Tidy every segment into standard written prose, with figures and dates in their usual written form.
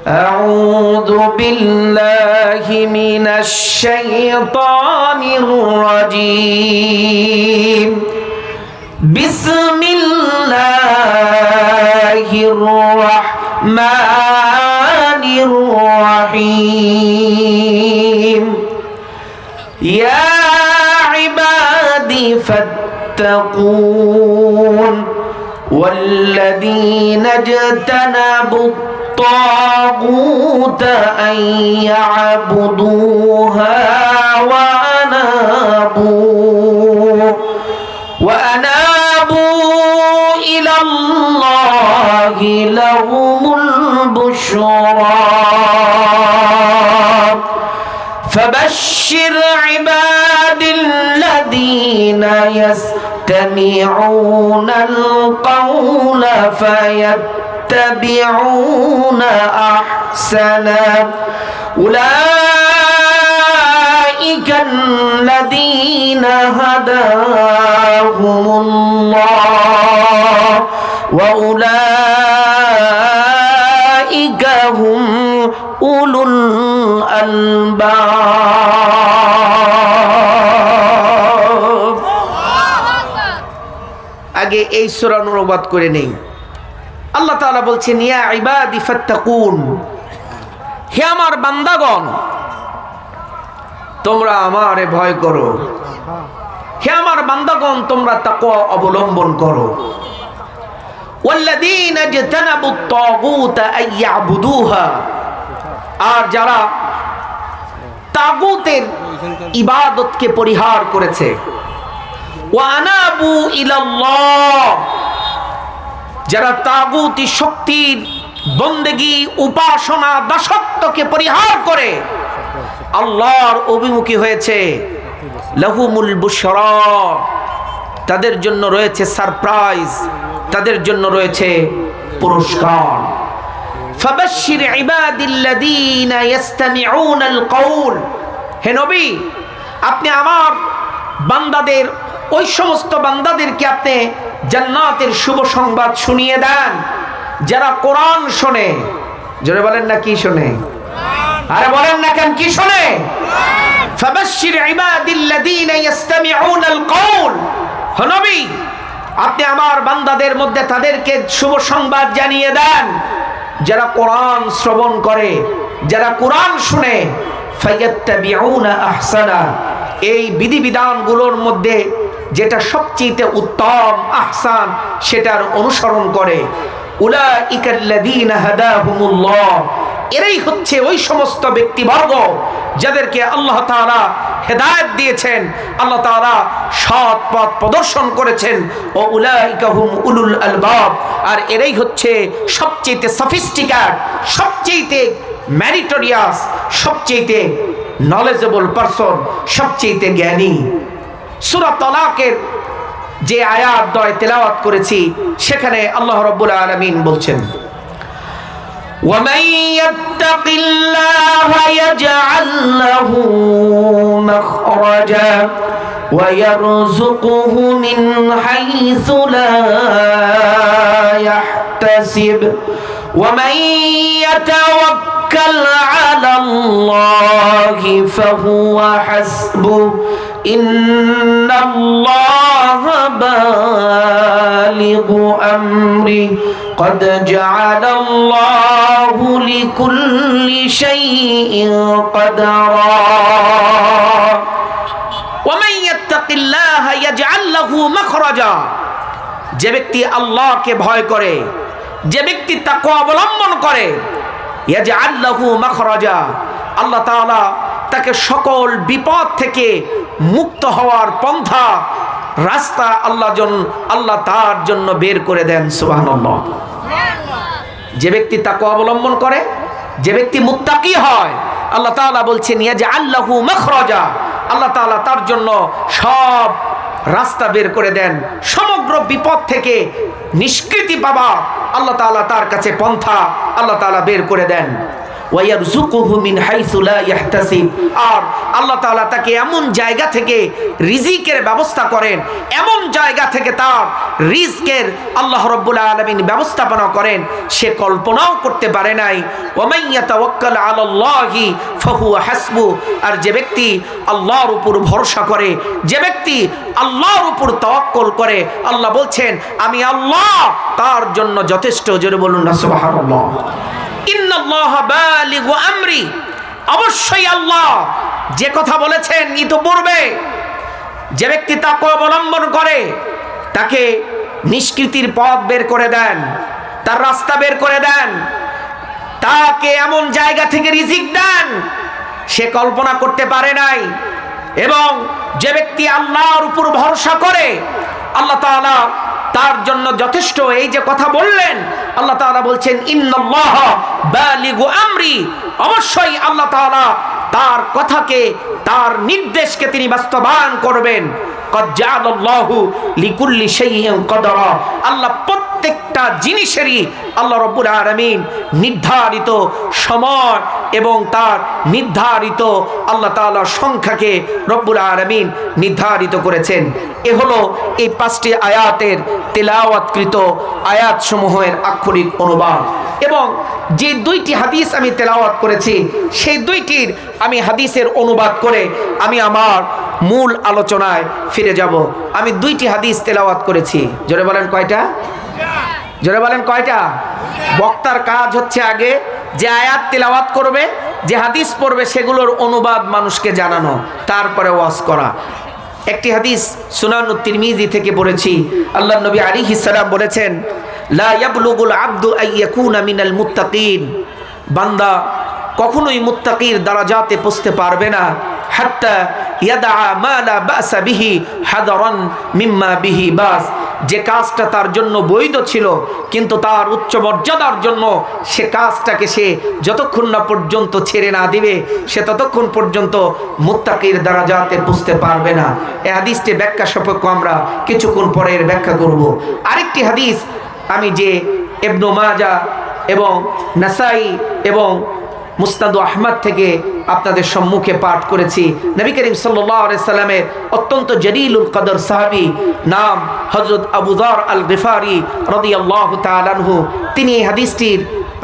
أعوذ بالله من الشيطان الرجيم بسم الله الرحمن الرحيم يا عبادي فاتقون والذين اجتنبوا الطاغوت أن يعبدوها وأنابوا إلى الله لهم البشرى فبشر عباد الذين يستمعون القول فيتبعون أحسنه أولئك الذين هداهم الله وأولئك هم أولو الألباب আগে এই সূরা অনুবাদ করে নেই। আল্লাহ তাআলা বলছেন ইয়া ইবাদি ফাত্তাকুন, হে আমার বান্দাগণ তোমরা আমারে ভয় করো, হে আমার বান্দাগণ তোমরা তাকওয়া অবলম্বন করো। ওয়াল্লাযীনা ইজতানাবুত তাগুতা আইয়াবুদুহা, আর যারা তাগুতের ইবাদতকে পরিহার করেছে, ওয়া আনাবু ইলাল্লাহ, যারা তাগুতি শক্তির বন্দেগী উপাসনা দাসত্বকে পরিহার করে আল্লাহর অভিমুখী হয়েছে, লাহুমুল বুশরা, তাদের জন্য রয়েছে সারপ্রাইজ, তাদের জন্য রয়েছে পুরস্কার। ফাবাশশির ইবাদিল্লাযীনা ইস্তামিউনাল কওল, হে নবী আপনি আমার বান্দাদের, ওই সমস্ত বান্দাদেরকে আপনি জান্নাতের শুভ সংবাদ শুনিয়ে দেন যারা কোরআন শোনে। জোরে বলেন না কি শোনে? আরে বলেন না কেন কি শোনে? ফাবাশশির ইবাদিল্লাযীনা ইস্তামিউনাল কওল, হে নবী আপনি আমার বান্দাদের মধ্যে তাদেরকে শুভ সংবাদ জানিয়ে দেন যারা কোরআন শ্রবণ করে, যারা কোরআন শুনে। ফায়াত্তাবিউনা আহসানা, এই বিধিবিধানগুলোর মধ্যে যেটা সবচেয়ে উত্তম আহসান সেটার অনুসরণ করে। উলাইকাল্লাযীনা হাদাহুমুল্লাহ, এরাই হচ্ছে ওই সমস্ত ব্যক্তিবর্গ যাদেরকে আল্লাহ তাআলা হেদায়েত দিয়েছেন, আল্লাহ তাআলা সৎ পথ প্রদর্শন করেছেন। ও উলাইকা হুম উলুল আলবাব, আর এরাই হচ্ছে সবচেয়ে সফিস্টিকেট, সবচেয়ে ম্যারিটোরিয়াস, সবচেয়ে নলেজেবল পারসন, সবচেয়ে জ্ঞানী। সূরা তালাকের যে আয়াত দ্বয় তেলাওয়াত করেছি সেখানে আল্লাহ রাব্বুল আলামিন বলছেন وَمَن يَتَّقِ اللَّهَ يَجْعَل لَّهُ مَخْرَجًا وَيَرْزُقْهُ مِنْ حَيْثُ لَا يَحْتَسِبُ وَمَن يَتَوَكَّلْ عَلَى اللَّهِ فَهُوَ حَسْبُهُ إِنَّ اللَّهَ بالغ أمره قد جعل الله لكل شيء قدرا ومن يتق الله يجعل له مخرجا, যে ব্যক্তি আল্লাহকে ভয় করে, যে ব্যক্তি তাকওয়া অবলম্বন করে, ইয়াজআল লাহু মাখরাজা, আল্লাহ তাআলা তাকে সকল বিপদ থেকে মুক্ত হওয়ার পন্থা, রাস্তা আল্লাহ তার জন্য বের করে দেন। সুবহানাল্লাহ। যে ব্যক্তি তাকওয়া অবলম্বন করে, যে ব্যক্তি মুত্তাকি হয়, আল্লাহ তাআলা বলছেন ইয়াজআল লাহু মাখরাজা, আল্লাহ তাআলা তার জন্য সব রাস্তা বের করে দেন, সমগ্র বিপদ থেকে নিষ্কৃতি পাবা আল্লাহ তাআলা তার কাছে পন্থা আল্লাহ তাআলা বের করে দেন। ওয়ায়ারযুকুহু মিন হাইসু লা ইয়াহতাসিব, আর আল্লাহ তাআলা তাকে এমন জায়গা থেকে রিজিকের ব্যবস্থা করেন, এমন জায়গা থেকে তার রিজকের আল্লাহ রাব্বুল আলামিন ব্যবস্থাপনা করেন সে কল্পনাও করতে পারে নাই। ওয়া মান ইয়াতাওয়াক্কাল আলাল্লাহি ফাহুয়া হাসবু, আর যে ব্যক্তি আল্লাহর উপর ভরসা করে, যে ব্যক্তি আল্লাহর উপর তাওয়াক্কুল করে, আল্লাহ বলছেন আমি আল্লাহ তার জন্য যথেষ্ট। জোরে বলুন না সুবহানাল্লাহ। ইন্নাল্লাহা বালিগু আমরি, অবশ্যই আল্লাহ যে কথা বলেছেন ই তো পড়বে। যে ব্যক্তি তাকওয়া অবলম্বন করে তাকে নিষ্কৃতির পথ বের করে দেন, তার রাস্তা বের করে দেন, তাকে এমন জায়গা থেকে রিজিক দেন সে কল্পনা করতে পারে নাই। এবং যে ব্যক্তি আল্লাহর উপর ভরসা করে আল্লাহ তাআলা তার জন্য যথেষ্ট। এই যে কথা বললেন আল্লাহ তাআলা বলছেন ইন্নাল্লাহা বালিগু আমরি, অবশ্যই আল্লাহ তাআলা তার কথাকে, তার নির্দেশকে তিনি বাস্তবায়ন করবেন। কদ জাআলাল্লাহু লিকুল্লি শাইইন কদরা, আল্লাহ প্রত্যেকটা জিনিসেরই আল্লাহ রাব্বুল আলামিন নির্ধারিত সময় এবং তার নির্ধারিত আল্লাহ তাআলার সংখ্যাকে রব্বুল আলামিন নির্ধারিত করেছেন। এ হলো এই 5টি আয়াতের তেলাওয়াতকৃত আয়াতসমূহের আক্ষরিক অনুবাদ। এবং যে 2টি হাদিস আমি তেলাওয়াত করেছি সেই 2টির আমি হাদিসের অনুবাদ করে আমি আমার মূল আলোচনায় ফিরে যাব। আমি 2টি হাদিস তেলাওয়াত করেছি। জোরে বলেন কয়টা? জোরে বলেন কয়টা? বক্তার কাজ হচ্ছে আগে যে আয়াত তেলাওয়াত করবে, যে হাদিস পড়বে সেগুলোর অনুবাদ মানুষকে জানানো, তারপরে ওয়াজ করা। একটি হাদিস সুনানুত তিরমিজি থেকে পড়েছি। আল্লাহর নবী আলাইহিস সালাম বলেছেন লা ইয়াবলুগুল আবদু আইয়াকুনা মিনাল মুত্তাকিন, বান্দা কখনোই মুত্তাকির দারাজাতে পৌঁছতে পারবে না হাত্তা ইয়াদা মা লা বাসা বিহি হাদারান মিম্মা বিহি বাস, যে কাজটা তার জন্য বৈধ ছিল কিন্তু তার উচ্চ মর্যাদার জন্য সে কাজটাকে সে যতক্ষণ না পর্যন্ত ছেড়ে না দিবে সে ততক্ষণ পর্যন্ত মুত্তাকির দারাজাতে পৌঁছতে পারবে না। এই হাদিসটি ব্যাখ্যা সাপেক্ষ আমরা কিছুক্ষণ পরে এর ব্যাখ্যা করব। আরেকটি হাদিস আমি যে ইবনে মাজাহ এবং নাসাই এবং মুসনাদ আহমদ থেকে আপনাদের সম্মুখে পাঠ করেছি। নবী করিম সাল্লাল্লাহু আলাইহি সাল্লামের অত্যন্ত জলিলুল কদর সাহাবী নাম হযরত আবু যর আল গিফারি রাদিয়াল্লাহু তাআলা আনহু, তিনি এই হাদিসটির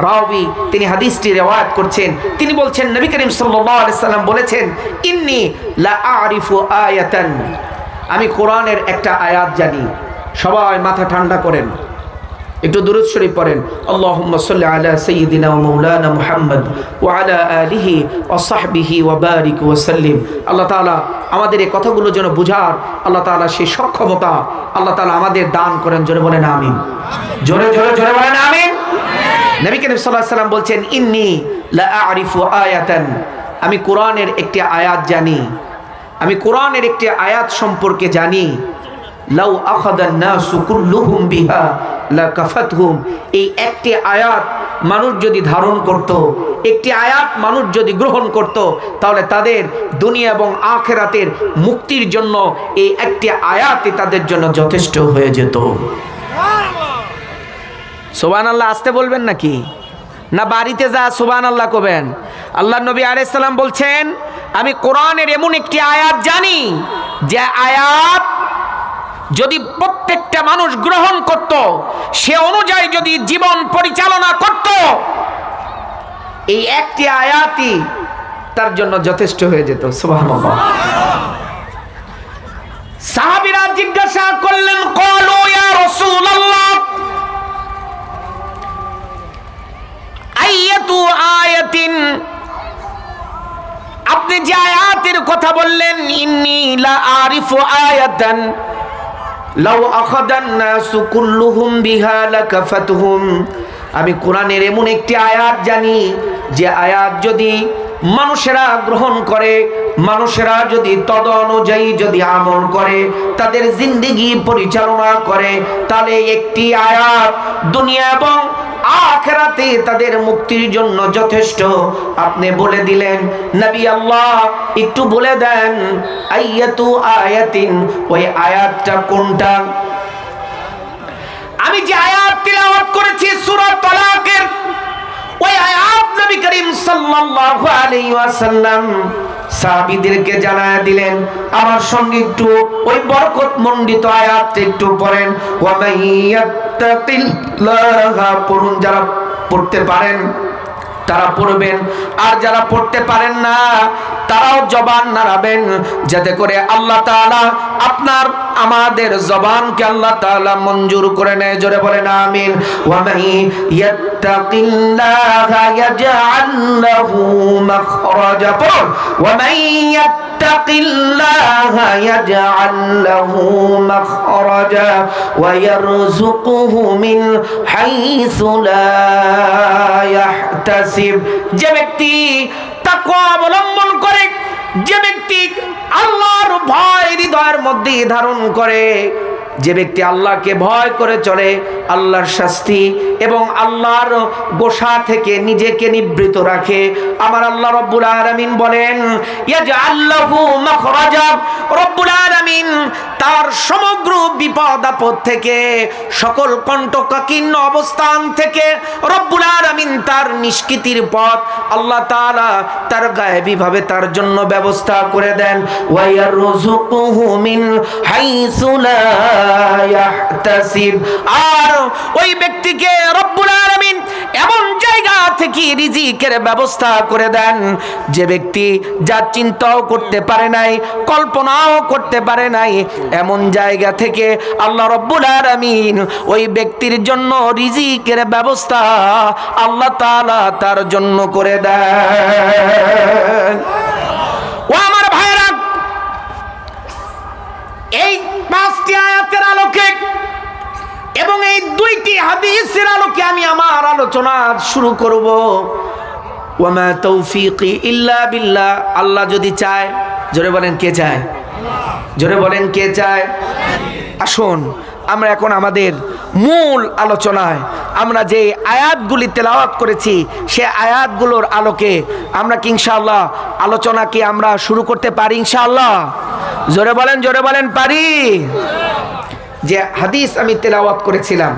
রাবি, তিনি হাদিসটি রিওয়ায়াত করছেন। তিনি বলছেন নবী করিম সাল্লাল্লাহু আলাইহি সাল্লাম বলেছেন ইন্নী লা আরিফু আয়াতান, আমি কোরআনের একটা আয়াত জানি। সবাই মাথা ঠান্ডা করেন, একটু দুরূদ শরীফ পড়েন। আল্লাহুম্মা সাল্লি আলা সাইয়্যিদিনা ওয়া মাওলানা মুহাম্মদ ওয়া আলা আলিহি ওয়া সাহবিহি ওয়া বারিক ওয়া সাল্লিম। আল্লাহ তাআলা আমাদের এই কথাগুলো যেন বুঝার আল্লাহ তাআলা সেই সক্ষমতা আল্লাহ তাআলা আমাদের দান করেন। জোরে বলেন আমিন। জোরে জোরে জোরে বলেন আমিন। নবী করিম সাল্লাল্লাহু আলাইহি সাল্লাম বলছেন ইন্নী লা আরিফু আয়াতান, আমি কোরআনের একটি আয়াত জানি, আমি কোরআনের একটি আয়াত সম্পর্কে জানি। লাউ আখাদান নাসু কুল্লুহুম বিহা লাকাফাতহুম, এই একটি আয়াত মানুষ যদি ধারণ করত, একটি আয়াত মানুষ যদি গ্রহণ করত তাহলে তাদের দুনিয়া এবং আখিরাতের মুক্তির জন্য এই একটি আয়াতই তাদের জন্য যথেষ্ট হয়ে যেত। সুবহানাল্লাহ আসতে বলবেন নাকি না বাড়িতে যা সুবহানাল্লাহ কবেন? আল্লাহর নবী আলাইহিস সালাম বলছেন আমি কোরআনের এমন একটি আয়াত জানি যে আয়াত যদি প্রত্যেকটা মানুষ গ্রহণ করত, সে অনুযায়ী যদি জীবন পরিচালনা করত, এই একটি আয়াতই তার জন্য যথেষ্ট হয়ে যেত। সুবহানাল্লাহ। সাহাবীরা জিজ্ঞাসা করলেন ক্বালু ইয়া রাসূলুল্লাহ আইয়াতু আয়াতিন, আপনি যে আয়াতের কথা বললেন ইন্নী লা আরিফু আয়াতান লাউ আখাদান নাসু কুল্লুহুম বিহা লাকাফাতহুম, আমি কোরআনের এমন একটি আয়াত জানি যে আয়াত যদি মানুষেরা গ্রহণ করে, মানুষেরা যদি তদ অনুযায়ী যদি আমল করে, তাদের জিন্দেগি পরিচালনা করে, তাহলে একটি আয়াত দুনিয়া এবং আখিরাতে তাদের মুক্তির জন্য যথেষ্ট। আপনি বলে দিলেন নবী আল্লাহ একটু বলে দেন আইয়াতু আয়াতিন, ওই আয়াতটা কোনটা? আমি যে আয়াত তিলাওয়াত করেছি সূরা তালাকের, ওই আয়াত নবী করিম সাল্লাল্লাহু আলাইহি ওয়াসাল্লাম সাহাবীদেরকে জানায়া দিলেন, আমার সঙ্গে একটু ওই বরকতমণ্ডিত আয়াতটা একটু পড়েন। ওয়া মাইয়াত্তাকিল্লাহা, পড়ুন, যারা পড়তে পারেন তারা পড়বেন, আর যারা পড়তে পারেন না তারাও জবান নাড়াবেন, যাতে করে আল্লাহ তাআলা আপনার আমাদের জবানকে আল্লাহ তাআলা মঞ্জুর করে নেয়। জোরে বলেন আমিন। ওয়া মাইয়াত্তাকিল্লাহা ইয়াজআল লাহু মাখরাজা, ওয়া মাইয়াত্তাকিল্লাহা ইয়াজআল লাহু মাখরাজা ওয়া ইয়ারযুকুহু মিন হাইসু লা ইয়াহতাসিব। যে ব্যক্তি তাকওয়া অবলম্বন করে, যে ব্যক্তি আল্লাহর ভয় হৃদয়ের মধ্যে ধারণ করে, যে ব্যক্তি আল্লাহকে ভয় করে চলে, আল্লাহর শাস্তি এবং আল্লাহর গোসা থেকে নিজেকে নিবৃত রাখে, আমার আল্লাহ রব্বুল আলামিন বলেন ইয়াজআল লাহু মাখরাজা, রব্বুল আলামিন তার সমগ্র বিপদ আপদ থেকে, সকল কণ্টকাকীর্ণ অবস্থান থেকে রব্বুল আলামিন তার নিষ্কৃতির পথ আল্লাহ তাআলা তার গায়েবী ভাবে তার জন্য ব্যবস্থা করে দেন। ওয়া ইয়ারযুকুহু মিন হাইসু লা ইয়াহতাসিব, আর ওই ব্যক্তিকে রব্বুল আলামিন এমন জায়গা থেকে রিজিকের ব্যবস্থা করে দেন যে ব্যক্তি যা চিন্তাও করতে পারে নাই, কল্পনাও করতে পারে নাই, এমন জায়গা থেকে আল্লাহ রব্বুল আলামিন ওই ব্যক্তির জন্য রিজিকের ব্যবস্থা আল্লাহ তাআলা তার জন্য করে দেন। ও আমার ভাইরা, এই 5টি আয়াতের আলোকে এবং এই 2টি হাদিসের আলোকে আমি আমার আলোচনা শুরু করব। ওয়া মা তৌফিকি ইল্লা বিল্লাহ, আল্লাহ যদি চায়। জোরে বলেন কে চায়? জোরে বলেন কে চায়? আসুন আমরা এখন আমাদের মূল আলোচনায়, আমরা যে আয়াতগুলি তেলাওয়াত করেছি সে আয়াতগুলোর আলোকে আমরা কি ইনশাআল্লাহ আলোচনা কি আমরা শুরু করতে পারি ইনশাআল্লাহ? জোরে বলেন পারি? যে হাদিস আমি তেলাওয়াত করেছিলাম,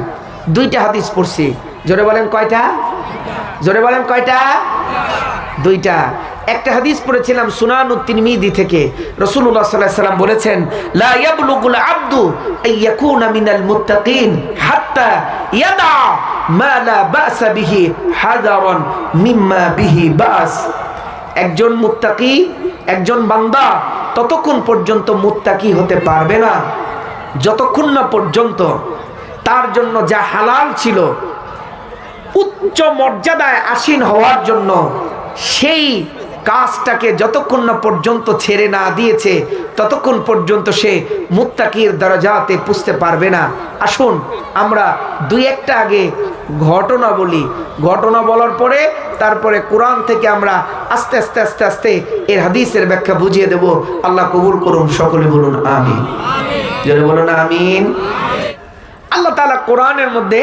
2টা হাদিস পড়ছি। জোরে বলেন কয়টা? জোরে বলেন কয়টা? 2টা। একটা হাদিস পড়েছিলাম সুনানুত তিরমিজি থেকে, রাসূলুল্লাহ সাল্লাল্লাহু আলাইহি ওয়াসাল্লাম বলেছেন লা ইয়াবলুগুল আবদু আইয়াকুনা মিনাল মুত্তাকিন হাত্তা ইয়াদা মা লা বাসা বিহি হাযারান মিম্মা বিহি বাস। একজন মুত্তাকি, একজন বান্দা ততক্ষণ পর্যন্ত মুত্তাকি হতে পারবে না যতক্ষণ না পর্যন্ত তার জন্য যা হালাল ছিল, উচ্চ মর্যাদায় আসীন হওয়ার জন্য সেই কাজটাকে যতক্ষণ না পর্যন্ত ছেড়ে না দিয়েছে ততক্ষণ পর্যন্ত সে মুত্তাকির দরজাতে পৌঁছতে পারবে না। আসুন আমরা 2-1টা আগে ঘটনা বলি, ঘটনা বলার পরে তারপরে কোরআন থেকে আমরা আস্তে আস্তে আস্তে আস্তে এর হাদিসের ব্যাখ্যা বুঝিয়ে দেব। আল্লাহ কবুল করুন, সকলে বলুন আমিন। জোরে বলুন আমিন। আল্লাহ তাআলা কোরআনের মধ্যে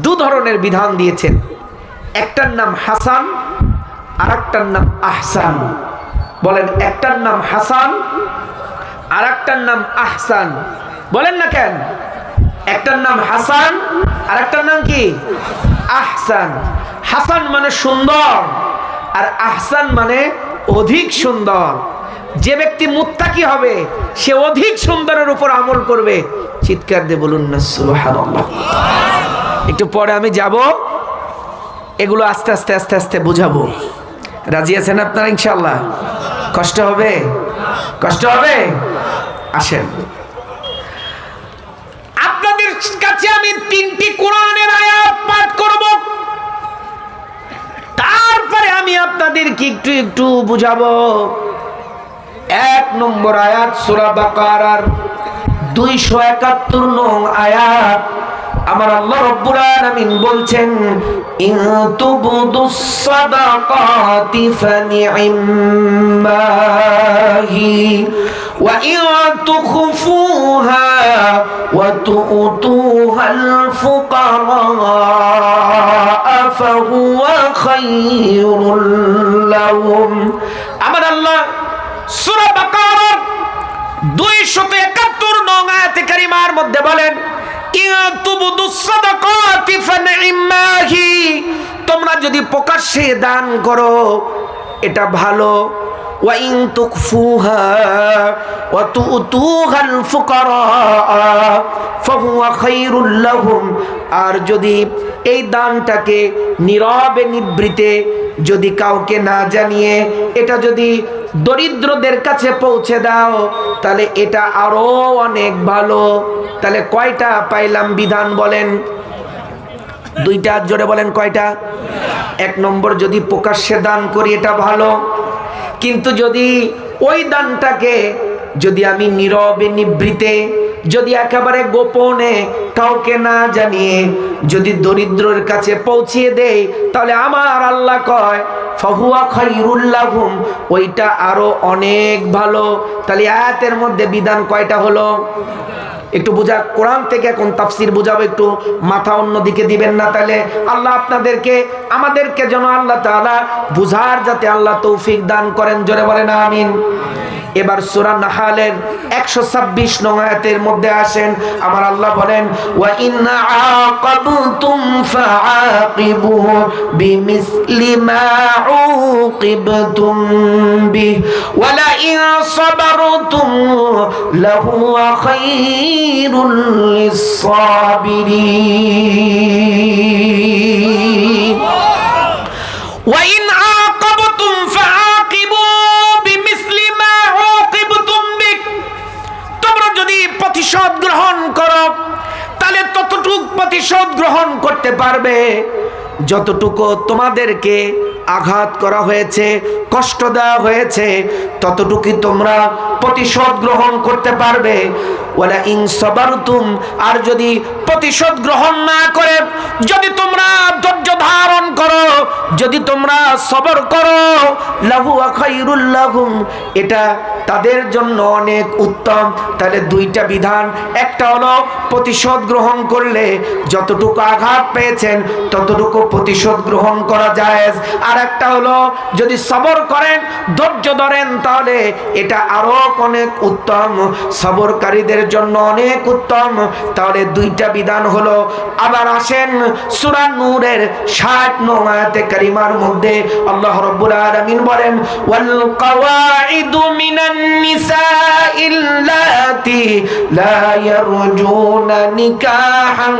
2 ধরনের বিধান দিয়েছেন, একটার নাম হাসান আর একটার নাম আহসান। বলেন, একটার নাম হাসান আর একটার নাম আহসান। বলেন না কেন? একটার নাম হাসান আর একটার নাম কি? আহসান। হাসান মানে সুন্দর আর আহসান মানে অধিক সুন্দর। যে ব্যক্তি মুত্তাকি হবে সে অধিক সুন্দরের উপর আমল করবে। চিৎকার দিয়ে বলুন না সুবহানাল্লাহ। একটু পরে আমি যাব, এগুলো আস্তে আস্তে আস্তে আস্তে বুঝাবো। রাজি আছেন আপনারা ইনশাআল্লাহ? কষ্ট হবে? কষ্ট হবে? আসেন আপনাদের কাছে আমি 3টি কোরআনের আয়াত পাঠ করব, তারপরে আমি আপনাদেরকে একটু একটু বুঝাবো। 1 নম্বর আয়াত সূরা বাকারার 271 নং আয়াত। আমার আল্লাহ রাব্বুল আলামিন বলছেন ইন তুবদুস সাদাকাতি ফানি'মাহি ওয়া ইন তুখফুহা ওয়া তু'তুহাল ফুকারা ফাহুয়া খায়রুল লাহুম। আমার আল্লাহ সূরা বাকারার 271 নং আয়াতে কারিমার মধ্যে বলেন ইতুবদুস সাদাকাতি ফানি'মাহি, তোমরা যদি প্রকাশ্যে দান করো এটা ভালো। ওয়া ইন তুখফুহা ওয়া তু'তুহাল ফুকারা ফাহুয়া খায়রুল লাহুম, আর যদি এই দানটাকে নীরবে নিভৃতে যদি কাউকে না জানিয়ে এটা যদি দরিদ্রদের কাছে পৌঁছে দাও তাহলে এটা আরো অনেক ভালো। তাহলে কয়টা পাইলাম বিধান বলেন? দুইটা। জোরে বলেন কয়টা? এক নম্বর, যদি প্রকাশ্যে দান করি এটা ভালো, কিন্তু যদি ওই দানটাকে যদি আমি নীরবে নিভৃতে যদি একেবারে গোপনে কাউকে না জানিয়ে যদি দরিদ্রের কাছে পৌঁছিয়ে দেই তাহলে আমার আল্লাহ কয় ফাহুয়া খায়রুল লাহুম, ওইটা আরো অনেক ভালো। তাহলে আয়াতের মধ্যে বিধান কয়টা হলো? একটু বুঝা, কোরআন থেকে এখন তাফসির বুঝাবো, একটু মাথা অন্যদিকে দিবেন না। তাহলে আল্লাহ আপনাদেরকে আমাদেরকে যেন আল্লাহ তাআলা বুঝার যাতে আল্লাহ তৌফিক দান করেন। জোরে বলেন আমিন। এবার সূরা নাহালের 126 নং আয়াতের মধ্যে আসেন, আমার আল্লাহ বলেন ওয়া ইন আকাবতুম ফাআকিবু বিমিসলি মা উকিবতুম বিহি ওয়া লা ইন সাবারতুম লাহুয়া খায়রুল লিস-সাবিরিন। ওয়া ইন আকাবতুম ফাআকিবু বিমিসলি মা উকিবতুম বিহি, তোমরা যদি প্রতিশোধ গ্রহণ করো তাহলে ততটুকু প্রতিশোধ গ্রহণ করতে পারবে যতটুকু তোমাদেরকে আঘাত করা হয়েছে, কষ্ট দেওয়া হয়েছে, ততটুকু তোমরা প্রতিশোধ গ্রহণ করতে পারবে। ওয়ালা ইন সাবারতুম, আর যদি প্রতিশোধ গ্রহণ না করে যদি তোমরা ধৈর্য ধারণ করো, যদি তোমরা সবর করো, লাহু খায়রুল লাহুম, এটা তাদের জন্য অনেক উত্তম। তাহলে দুইটা বিধান, একটা হলো প্রতিশোধ গ্রহণ করলে যতটুকু আঘাত পেয়েছেন ততটুকু প্রতিশোধ গ্রহণ করা জায়েজ, আর একটা হলো যদি সবর করেন, ধৈর্য ধরেন, তাহলে এটা আরো অনেক উত্তম, সবরকারীদের জন্য অনেক উত্তম। তাহলে দুইটা বিধান হলো। আবার আসেন সূরা নূরের 60 নং আয়াতে কারিমার মধ্যে আল্লাহ রাব্বুল আলামিন বলেন ওয়াল কাওয়াইদু মিনান নিসাইল লাতি লা ইয়ারজুনা নিকাহান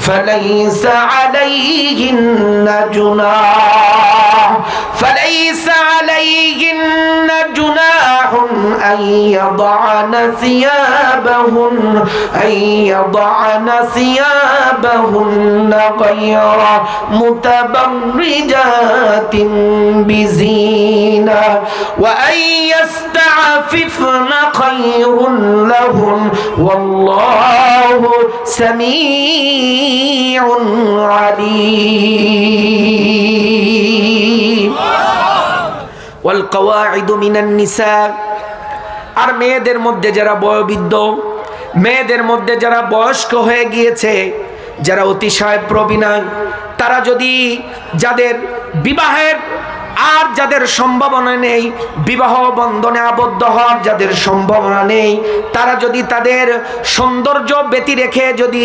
ফালাইসা আলাইহিন্না জুনাহ ফালাইসা আলাইহিন্না জুনাহুন আন ইয়াদআনা সিয়াবাহুন্না গায়রা মুতাবাররিজাতিন বিজিনা ওয়া আন ইস্তা'ফিফনা খায়রুন লাহুম ওয়াল্লাহু সামিউন আলীম। ওয়াল কাওয়াইদু মিনান নিসা, আর মেয়েদের মধ্যে যারা বয়োবৃদ্ধ, মেয়েদের মধ্যে যারা বয়স্ক হয়ে গিয়েছে, যারা অতিশয় প্রবীণা, তারা যদি যাদের বিবাহের আর যাদের সম্ভাবনা নেই, বিবাহ বন্ধনে আবদ্ধ হওয়ার যাদের সম্ভাবনা নেই, তারা যদি তাদের সৌন্দর্য ব্যতি রেখে যদি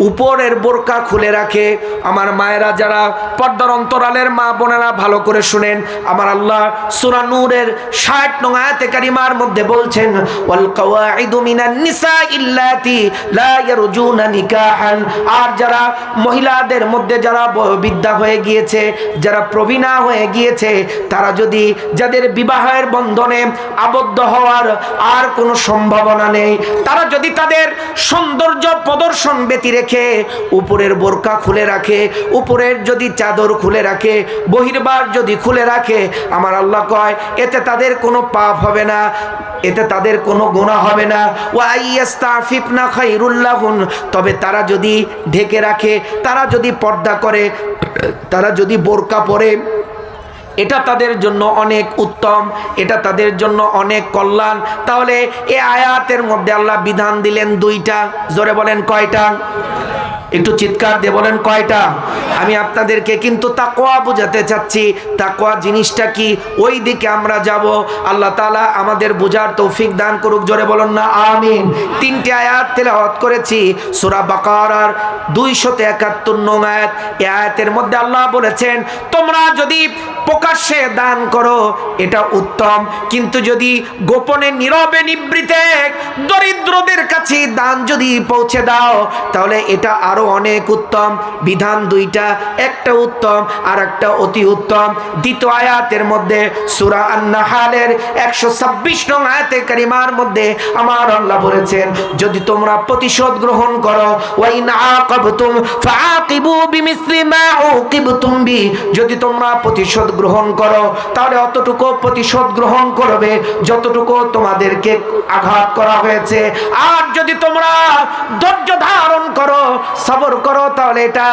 উপরের বোরকা খুলে রাখে, আমার মায়েরা যারা পর্দার অন্তরালের মা বোনেরা ভালো করে শুনেন, আমার আল্লাহ সূরা নূরের 60 নং আয়াতে কারিমার মধ্যে বলছেন ওয়াল কাওয়াইদু মিনান নিসাইল লাতি লা ইয়ারজুনা নিকাহান, আর যারা মহিলাদের মধ্যে যারা বয়োবৃদ্ধা হয়ে গিয়েছে, যারা প্রবীণা হয়ে গিয়েছে, তারা যদি যাদের বিবাহের বন্ধনে আবদ্ধ হওয়ার আর কোনো সম্ভাবনা নেই, তারা যদি তাদের সৌন্দর্য প্রদর্শন ব্যতি রেখে উপরের বোরকা খুলে রাখে, উপরের যদি চাদর খুলে রাখে, বহির্বার যদি খুলে রাখে, আমার আল্লাহ কয় এতে তাদের কোনো পাপ হবে না, এতে তাদের কোনো গুনাহ হবে না। ওয়া আইয়াস্তাফিফনা খায়রুল লাহুন, তবে তারা যদি ঢেকে রাখে, তারা যদি পর্দা করে, তারা যদি বোরকা পরে, এটা তাদের জন্য অনেক উত্তম, এটা তাদের জন্য অনেক কল্যাণ। তাহলে এই আয়াতের মধ্যে আল্লাহ বিধান দিলেন দুইটা। জোরে বলেন কয়টা? একটু চিৎকার দিয়ে বলেন কয়টা? আমি আপনাদেরকে কিন্তু তাকওয়া বোঝাতে চাচ্ছি। তাকওয়া জিনিসটা কি, ওই দিকে আমরা যাব। আল্লাহ তাআলা আমাদের বোঝার তৌফিক দান করুক। জোরে বলুন না আমিন। 3টি আয়াত তেলাওয়াত করেছি সূরা বাকারার 271 নং আয়াত। এই আয়াতের মধ্যে আল্লাহ বলেছেন, তোমরা যদি প্রকাশ্যে দান করো এটা উত্তম, কিন্তু যদি গোপনে নীরবে নিবৃতে দরিদ্রদের কাছে দান যদি পৌঁছে দাও তাহলে এটা আরো অনেক উত্তম। বিধান দুইটা, একটা উত্তম আর একটা অতি উত্তম। দ্বিতীয় আয়াতের মধ্যে সূরা আন-নাহলের 126 নং আয়াতে কারিমার মধ্যে আমার আল্লাহ বলেছেন, যদি তোমরা প্রতিশোধ গ্রহণ করো, ওয়া ইন আকাবতুম ফাআকিবু বিমিসলি মা উকিবতুম বি, যদি তোমরা প্রতিশোধ গ্রহণ করো তাহলে অতটুকু প্রতিশোধ গ্রহণ করবে যতটুকু তোমাদেরকে আঘাত করা হয়েছে। আর যদি তোমরা ধৈর্য ধারণ করো, সবর করো, তাহলে এটা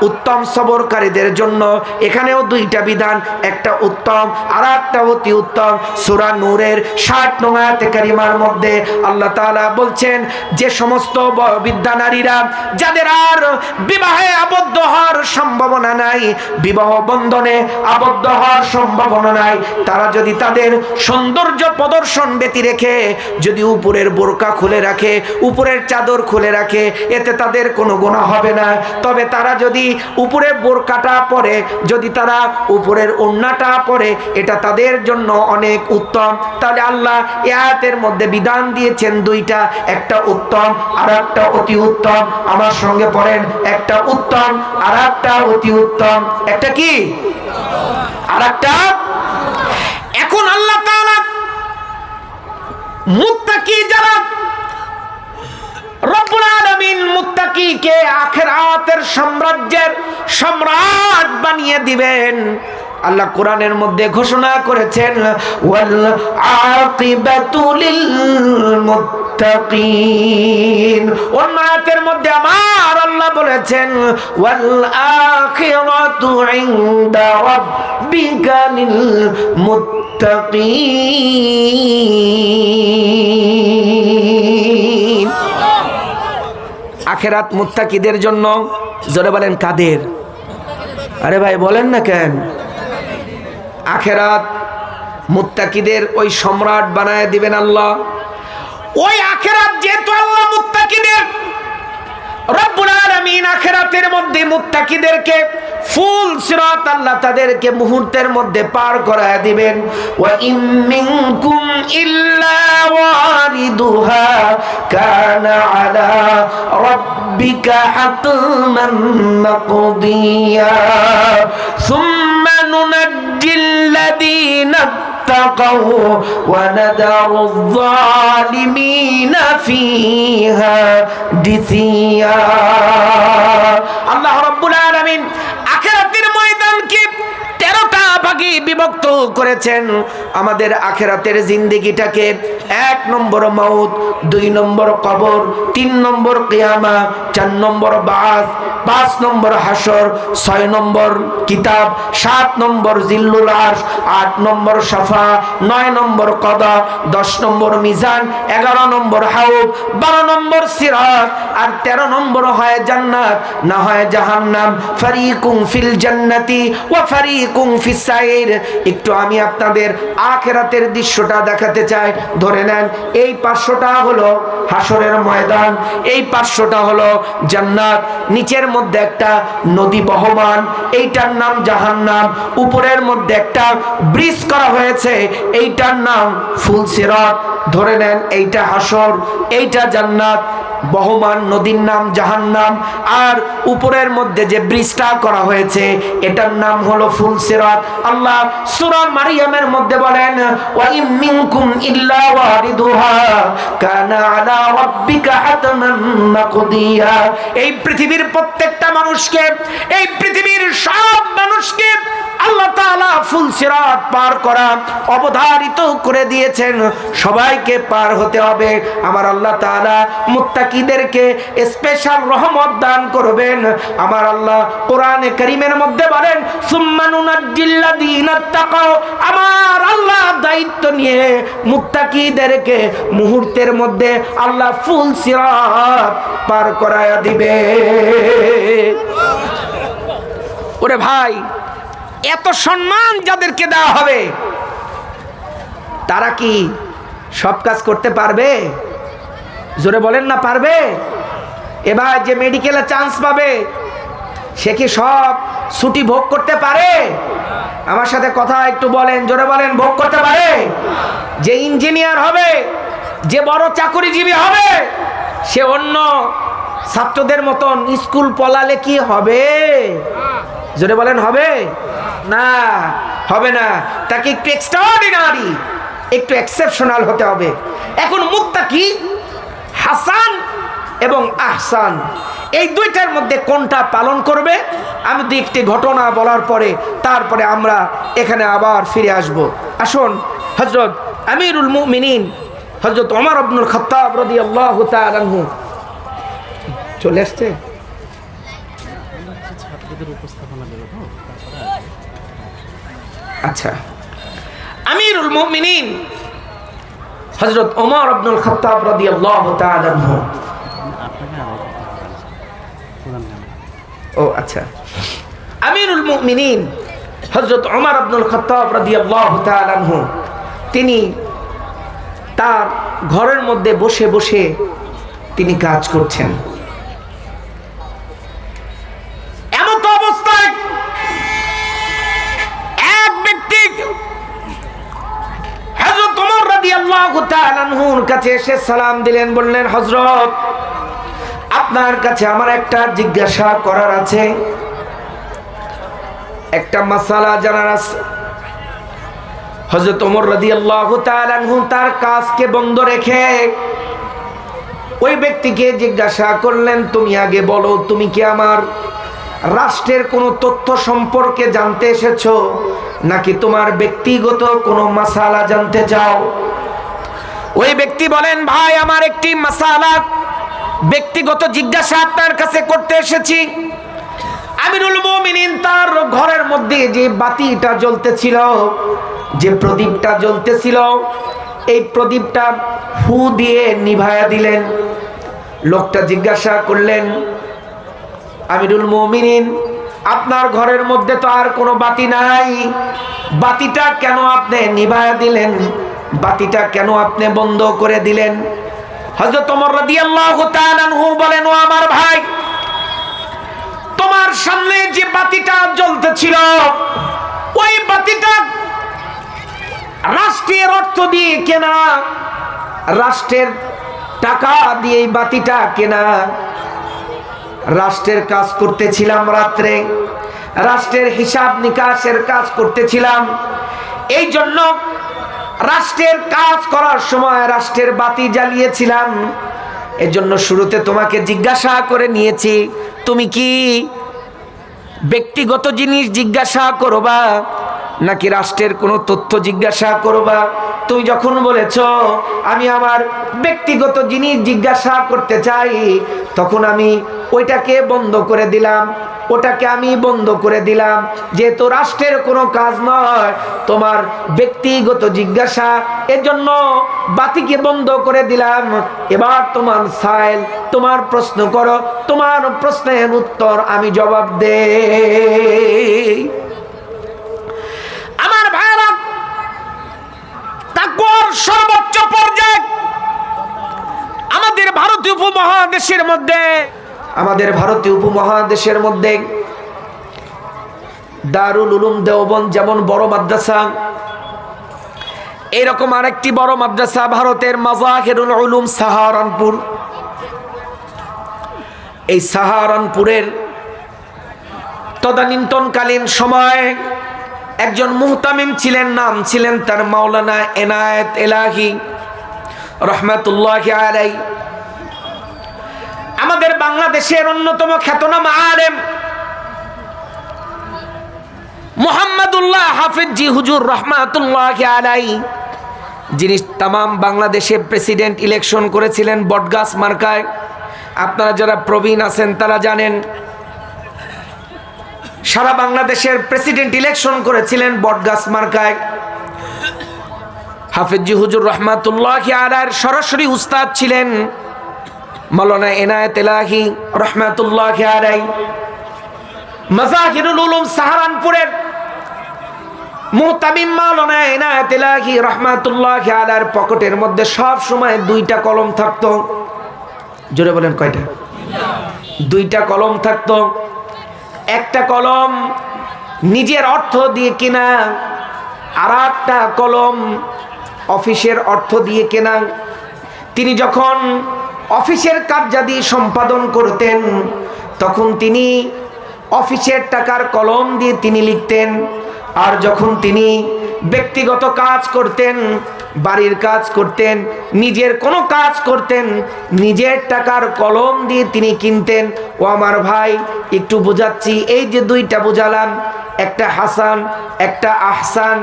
উত্তম সবরকারীদের জন্য। এখানেও দুইটা বিধান, একটা উত্তম আর একটা অতি উত্তম। সূরা নূরের 60 নং আয়াতে কারিমার মধ্যে আল্লাহ তাআলা বলছেন, যে সমস্ত বিদ্যা নারীরা যাদের আর বিবাহে আবদ্ধ হওয়ার সম্ভাবনা নাই, বিবাহ বন্ধনে আবদ্ধ হওয়ার সম্ভাবনা নাই, তারা যদি তাদের সৌন্দর্য প্রদর্শন ব্যতি রেখে যদি উপরের বোরকা খুলে রাখে, উপরের চাদর খুলে রাখে, এতে তাদের কোনো গুনাহ হবে না। তবে তারা যদি উপরের বোরকাটা পরে, যদি তারা উপরের ওড়নাটা পরে, এটা তাদের জন্য অনেক উত্তম। তাহলে আল্লাহ এই আয়াতের মধ্যে বিধান দিয়েছেন দুইটা, একটা উত্তম আর একটা অতি উত্তম। আমার সঙ্গে পড়েন, একটা উত্তম আর একটা অতি উত্তম। একটা কি আর একটা। এখন আল্লাহ তাআলা মুত্তাকি যারা, রব্বুল আলামিন মুত্তাকিকে আখিরাতের সাম্রাজ্যের সম্রাট বানিয়ে দিবেন। আল্লাহ কোরআনের মধ্যে ঘোষণা করেছেন, ওয়াল আকিবাতু লিল মুত্তাকিন। অন্য আয়াতের মধ্যে আমার আল্লাহ বলেছেন, ওয়াল আখিরাতু ইনদা রাব্বিকা লিল মুত্তাকিন। আখিরাত মুত্তাকিদের জন্য। জোরে বলেন কাদের? আরে ভাই বলেন না কেন? আখিরাত মুত্তাকিদের ওই সম্রাট বানায় দিবেন আল্লাহ। ওই আখিরাত যেহেতু আল্লাহ মুত্তাকিদের, রব্বুল আলামিন আখিরাতের মধ্যে মুত্তাকিদেরকে ফুল সিরাত আল্লাহ তাদেরকে মুহূর্তের মধ্যে পার করায় দিবেন। ওয়া ইম মিনকুম ইল্লা ওয়ারিদুহা কানা আলা রাব্বিকা হাতমান মাকদিয়া সুম্মা নুনাজ্জিল্লাযীনা اتقوا ونذر الظالمين فيها جثيا। আল্লাহ রাব্বুল আলামিন আখিরাতের ময়দানকে 13টা ভাগে বিভক্ত করেছেন। আমাদের আখিরাতের জিন্দেগিটাকে 1 নম্বর মউত, 2 নম্বর কবর, 3 নম্বর কিয়ামা, 4 নম্বর বাস, 5 নম্বর হাসর, 6 নম্বর কিতাব, 7 নম্বর জিল্লুল আরশ, 8 নম্বর শাফা, 9 নম্বর কদা, 10 নম্বর মিজান, 11 নম্বর হাউদ, 12 নম্বর সিরাত, আর 13 নম্বর হয় জান্নাত না হয় জাহান্নাম। ফারিকুম ফিল জান্নাতি ওয়া ফারিকুম ফিস সাইর। একটু আমি আপনাদের আখিরাতের দৃশ্যটা দেখাতে চাই। ধরে নেন, এই 500টা হলো হাসরের ময়দান, এই 500টা হলো জান্নাত। নিচের মধ্যে একটা নদী বহমান, এইটার নাম জাহান্নাম। উপরের মধ্যে একটা ব্রিজ করা হয়েছে, এইটার নাম ফুল সিরাত। ধরে নেন এইটা হাসর, এইটা জান্নাত, বহমান নদীর নাম জাহান্নাম, আর উপরের মধ্যে যে ব্রিজটা করা হয়েছে এটার নাম হলো ফুল সিরাত। আল্লাহ সূরা মারইয়ামের মধ্যে বলেন, ওয়া ইম মিনকুম ইল্লা ওয়ারিদুহা কানা আলা রাব্বিকা হাতমান মাকদিয়া। এই পৃথিবীর প্রত্যেকটা মানুষকে, এই পৃথিবীর সব মানুষকে আল্লাহ তাআলা ফুল সিরাত পার করা অবধারিত করে দিয়েছেন। সবাইকে পার হতে হবে। আমার আল্লাহ তাআলা মুত্তাকিদেরকে স্পেশাল রহমত দান করবেন। আমার আল্লাহ কোরআনে কারীমের মধ্যে বলেন, সুম্মা নুনাজ্জিল্লাযীনা তাকাও। আমার আল্লাহ দায়িত্ব নিয়ে মুত্তাকিদেরকে মুহূর্তের মধ্যে আল্লাহ ফুল সিরাত পার করায়া দিবে। ওরে ভাই, এত সম্মান যাদেরকে দেওয়া হবে তারা কি সব কাজ করতে পারবে? জোরে বলেন না পারবে? এবার যে মেডিকেলে চান্স পাবে সে কি সব ছুটি ভোগ করতে পারে? আমার সাথে কথা একটু বলেন, জোরে বলেন, ভোগ করতে পারে? যে ইঞ্জিনিয়ার হবে, যে বড় চাকরিজীবী হবে, সে অন্য ছাত্রদের মতন স্কুল পলালে কি হবে? জোরে বলেন হবে না? হবে না। তাকে একটু এক্সট্রাঅর্ডিনারি, একটু এক্সেপশনাল হতে হবে। এখন মুত্তাকি হাসান এবং আহসান এই দুইটার মধ্যে কোনটা পালন করবে? আমি তো একটি ঘটনা বলার পরে তারপরে আমরা এখানে আবার ফিরে আসব। আসুন, হযরত আমিরুল মুমিনিন হযরত ওমর ইবনুল খাত্তাব রাদিয়াল্লাহু তাআলা আনহু চলে আসছে। আচ্ছা, আমিরুল মুমিনিন হযরত ওমর ইবনুল খাত্তাব রাদিয়াল্লাহু তাআলা আনহু। ও আচ্ছা, আমিরুল মুমিনিন হযরত ওমর ইবনুল খাত্তাব রাদিয়াল্লাহু তাআলা আনহু তিনি তার ঘরের মধ্যে বসে বসে তিনি কাজ করছেন। এমন তো অবস্থায় এক ব্যক্তি হযরত ওমর রাদিয়াল্লাহু তাআলা আনহুর কাছে এসে সালাম দিলেন, বললেন, হযরত আপনার কাছে আমার একটা জিজ্ঞাসা করার আছে, একটা মাসালা জানার আছে। হযরত ওমর রাদিয়াল্লাহু তাআলা আনহু তার কাজকে বন্ধ রেখে ওই ব্যক্তিকে জিজ্ঞাসা করলেন, তুমি আগে বলো, তুমি কি আমার রাষ্ট্রের কোনো তথ্য সম্পর্কে জানতে এসেছো নাকি তোমার ব্যক্তিগত কোনো মাসালা জানতে চাও? ওই ব্যক্তি বলেন, ভাই, আমার একটি মাসালা, ব্যক্তিগত জিজ্ঞাসা আপনার কাছে করতে এসেছি। আমিরুল মুমিনিন তার ঘরের মধ্যে যে বাতিটা জ্বলতেছিল, যে প্রদীপটা জ্বলতেছিল, এই প্রদীপটা ফু দিয়ে নিভায়া দিলেন। লোকটা জিজ্ঞাসা করলেন, আমিরুল মুমিনিন, আপনার ঘরের মধ্যে তো আর কোনো বাতি নাই, বাতিটা কেন আপনি নিভায়া দিলেন? বাতিটা কেন আপনি বন্ধ করে দিলেন? হযরত ওমর রাদিয়াল্লাহু তাআলা আনহু বলেন, ও আমার ভাই, তোমার সামনে যে বাতিটা জ্বলতেছিল ওই বাতিটা রাষ্ট্রের অর্থ দিয়ে কেনা, রাষ্ট্রের টাকা দিয়ে এই বাতিটা কেনা। রাষ্ট্রের কাজ করতেছিলাম, রাত্রে রাষ্ট্রের হিসাব নিকাশের কাজ করতেছিলাম। এই জন্য রাষ্ট্রের কাজ করার সময় রাষ্ট্রের বাতি জ্বালিয়েছিলাম। এজন্য শুরুতে তোমাকে জিজ্ঞাসা করে নিয়েছি, তুমি কি ব্যক্তিগত জিনিস জিজ্ঞাসা করবা নাকি রাষ্ট্রের কোনো তথ্য জিজ্ঞাসা করবা? তুমি যখন বলেছ আমি আমার ব্যক্তিগত জিনিস জিজ্ঞাসা করতে চাই, তখন আমি ওইটাকে বন্ধ করে দিলাম, ওটাকে আমি বন্ধ করে দিলাম। যেহেতু রাষ্ট্রের কোনো কাজ নয়, তোমার ব্যক্তিগত জিজ্ঞাসা, এজন্য বাতিকে বন্ধ করে দিলাম। এবার তোমার সাইল, তোমার প্রশ্ন করো, তোমার প্রশ্নের উত্তর আমি জবাব দেই। আমার ভাইরা, তাকওয়ার সর্বোচ্চ পর্যায়ে আমাদের ভারতীয় উপমহাদেশের মধ্যে দারুল উলুম দেওবন্দ যেমন বড় মাদ্রাসা, এরকম আরেকটি বড় মাদ্রাসা ভারতের মাজাহিরুল উলুম সাহারানপুর। এই সাহারানপুরের তদানীন্তনকালীন সময় একজন মুহতামিম ছিলেন, নাম ছিলেন তার মাওলানা এনায়েত এলাহি রহমাতুল্লাহি আলাইহি। আমাদের বাংলাদেশের অন্যতম খ্যাতনামা আলেম মুহাম্মদুল্লাহ হাফিজ জি হুজুর রহমাতুল্লাহি আলাইহি, যিনি তামাম বাংলাদেশে প্রেসিডেন্ট ইলেকশন করেছিলেন বটগাছ মার্কায়। আপনারা যারা প্রবীণ আছেন তারা জানেন, সারা বাংলাদেশের প্রেসিডেন্ট ইলেকশন করেছিলেন বটগাছ মার্কায়। হাফেজি হুজুর রহমাতুল্লাহি আলাইহির সরাসরি উস্তাদ ছিলেন মাওলানা এনায়েত এলাহী রহমাতুল্লাহি আলাইহি। মাযাহিরুল উলুম সাহারানপুরের মুহতামিম মাওলানা এনায়েত এলাহী রহমাতুল্লাহি আলাইহির পকেটের মধ্যে সব সময় দুইটা কলম থাকতো। জোরে বলেন কয়টা? দুইটা কলম থাকতো। একটা কলম নিজের অর্থ দিয়ে কেনা, আর একটা কলম অফিসের অর্থ দিয়ে কেনা। তিনি যখন অফিসের কার্যাদি সম্পাদন করতেন তখন তিনি অফিসের টাকার কলম দিয়ে তিনি লিখতেন, আর যখন তিনি ব্যক্তিগত কাজ করতেন, বাড়ির কাজ করতেন, নিজের কোনো কাজ করতেন, নিজের টাকার কলম দিয়ে তিনি কিনতেন। ও আমার ভাই, একটু বোঝাচ্ছি, এই যে দুইটা বোঝালাম, একটা হাসান একটা আহসান,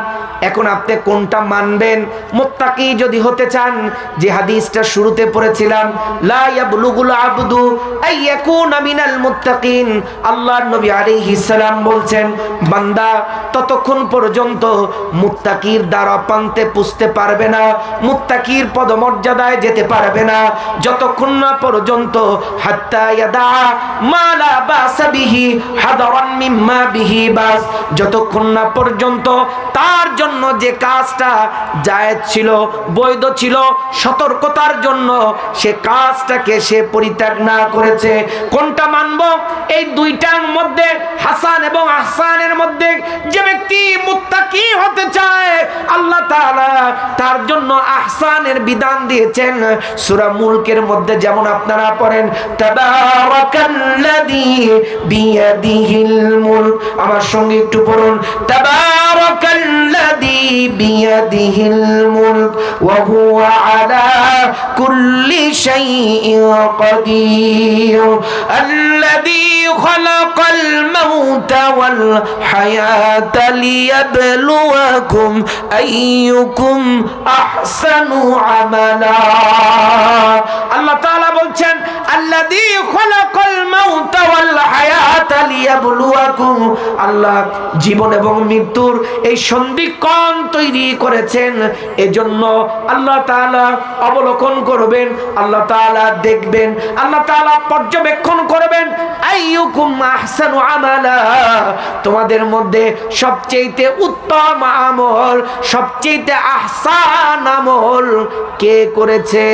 এখন আপনি কোনটা মানবেন? মুত্তাকি যদি হতে চান, যে হাদিসটা শুরুতে পড়েছিলাম, লা ইয়াবলুগুল আবদু আইয়াকুনা মিনাল মুত্তাকিন, আল্লাহর নবী আলাইহিস সালাম বলছেন, বান্দা ততক্ষণ পর্যন্ত মুত্তাকির দ্বারা পান্তে পুষতে পারবে না, মুত্তাকির পদমর্যাদায় যেতে পারবে না, যতক্ষণ না পর্যন্ত হাত্তা ইয়াদা মা লা বাসা বিহি হাদারান মিম্মা বিহি বাস, যতক্ষণ না পর্যন্ত তার জন্য যে কাজটা জায়েজ ছিল, বৈধ ছিল, সতর্কতার জন্য সে কাজটাকে সে পরিত্যাগ না করেছে। কোনটা মানব? এই দুইটার মধ্যে, হাসান এবং আহসানের মধ্যে যে ব্যক্তি মুত্তাকি হতে চায়, আল্লাহ তাআলা তার জন্য আহসানের বিধান দিয়েছেন। সূরা মুলকের মধ্যে যেমন আপনারা পড়েন, তাবারাকাল্লাযী বিয়াদিহিল মুলক, আমার সঙ্গে একটু পড়ুন, তাবারাকাল্লাযী বিয়াদিহিল মুলক ওয়া হুয়া আলা কুল্লি শাইইন কাদির, আল্লাযী খালাকাল মাউতা ওয়াল হায়াতা লিয়াবলুয়াকুম আইয়ুকুম আহসানু আমালা। আল্লাহ তাআলা বলছেন, আল্লাযী খালাকাল মাউতা ওয়াল হায়াতা লিয়াবলুয়াকুম, আল্লাহ জীবন এবং মৃত্যুর এই সন্ধিক্ষণ তৈরি করেছেন, এজন্য আল্লাহ তাআলা অবলোকন করবেন, আল্লাহ তাআলা দেখবেন, আল্লাহ তাআলা পর্যবেক্ষণ করবেন, আইয়ুকুম আহসানু আমালা, তোমাদের মধ্যে সবচেয়ে উত্তম আমল, সবচেয়ে আহসান আমল কে করেছে।